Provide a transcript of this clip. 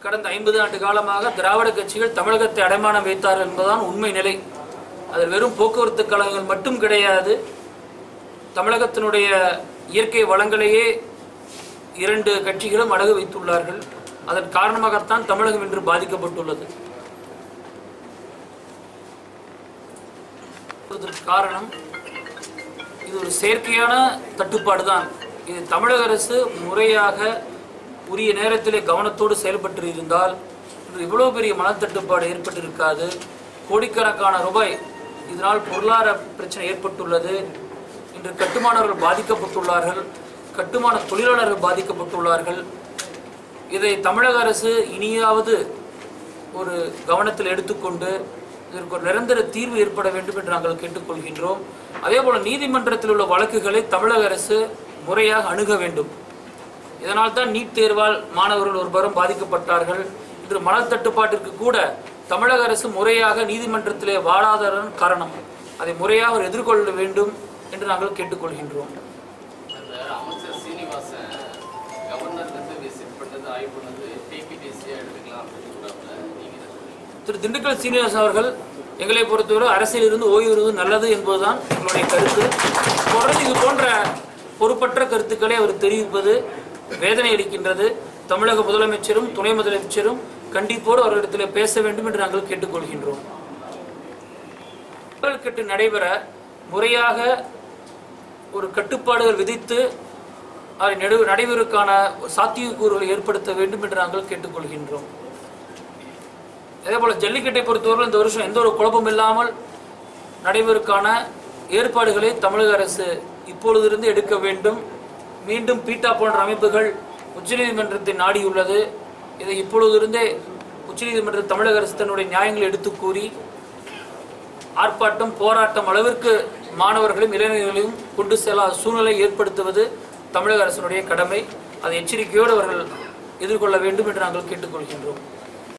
கடந்த 50 ஆண்டு காலமாக திராவிட கட்சிகள் தமிழகத்தை அடைமானம் வைத்தார்கள் என்பதுதான் உண்மை நிலை. அதில் வெறும் போக்குவரத்து கழகங்கள் மட்டும் கிடையாது. தமிழகத்தினுடைய இயற்கை வளங்களையே 2 கட்சிகளும் அடகு வைத்துள்ளார்கள். அதன் காரணமாகத்தான் தமிழகம் இன்று பாதிக்கப்பட்டுள்ளது. காரணம் இது ஒரு செயற்கையான தட்டுப்பாடு தான். இது தமிழக அரசு முறையாக உரிய நேரத்திலே கவனத்தோடு செயல்பட்டு இருந்தால் இவ்வளவு பெரிய மனத்தட்டுப்பாடு ஏற்பட்டிருக்காது. கோடிக்கணக்கான ரூபாய் இதனால் பொருளாதார பிரச்சனை ஏற்பட்டுள்ளது. இன்று கட்டுமானவர்கள் பாதிக்கப்பட்டுள்ளார்கள், கட்டுமான தொழிலாளர்கள் பாதிக்கப்பட்டுள்ளார்கள். இதை தமிழக அரசு இனியாவது ஒரு கவனத்தில் எடுத்துக்கொண்டு இதற்கு ஒரு நிரந்தர தீர்வு ஏற்பட வேண்டும் என்று நாங்கள் கேட்டுக்கொள்கின்றோம். அதேபோல் நீதிமன்றத்தில் உள்ள வழக்குகளை தமிழக அரசு முறையாக அணுக வேண்டும். இதனால் தான் நீட் தேர்வால் மாணவர்கள் ஒருபுறம் பாதிக்கப்பட்டார்கள். இன்று மனத்தட்டுப்பாட்டிற்கு கூட தமிழக அரசு முறையாக நீதிமன்றத்திலே வாழாததன் காரணம். அதை முறையாக எதிர்கொள்ள வேண்டும் என்று நாங்கள் கேட்டுக்கொள்கின்றோம். திரு திண்டுக்கல் சீனிவாசன் அவர்கள் எங்களை பொறுத்தவரை அரசியல் இருந்து ஓய்வு வருவது நல்லது என்பதுதான் எங்களுடைய கருத்து. தொடர்ந்து இது போன்ற பொறுப்பற்ற கருத்துக்களை அவர் தெரிவிப்பது வேதனை அளிக்கின்றது. தமிழக முதலமைச்சரும் துணை முதலமைச்சரும் கண்டிப்போடு அவர்களிடத்தில் பேச வேண்டும் என்று நாங்கள் கேட்டுக்கொள்கின்றோம். கட்டு நடைபெற முறையாக ஒரு கட்டுப்பாடுகள் விதித்து அதை நடைபெறுவதற்கான சாத்தியக்கூறுகளை ஏற்படுத்த வேண்டும் என்று நாங்கள் கேட்டுக்கொள்கின்றோம். அதேபோல் ஜல்லிக்கட்டை பொறுத்தவரை இந்த வருஷம் எந்த ஒரு குழப்பம் இல்லாமல் நடைபெறுவதற்கான ஏற்பாடுகளை தமிழக அரசு இப்பொழுதிருந்து எடுக்க வேண்டும். மீண்டும் பீட்டா போன்ற அமைப்புகள் உச்சநீதிமன்றத்தை நாடியுள்ளது. இதை இப்பொழுதிருந்தே உச்சநீதிமன்ற தமிழக அரசு தன்னுடைய நியாயங்களை எடுத்து கூறி ஆர்ப்பாட்டம் போராட்டம் அளவிற்கு மாணவர்களையும் இளைஞர்களையும் கொண்டு செல்லாத சூழ்நிலை ஏற்படுத்துவது தமிழக அரசினுடைய கடமை. அதை எச்சரிக்கையோடு அவர்கள் எதிர்கொள்ள வேண்டும் என்று நாங்கள் கேட்டுக்கொள்கின்றோம்.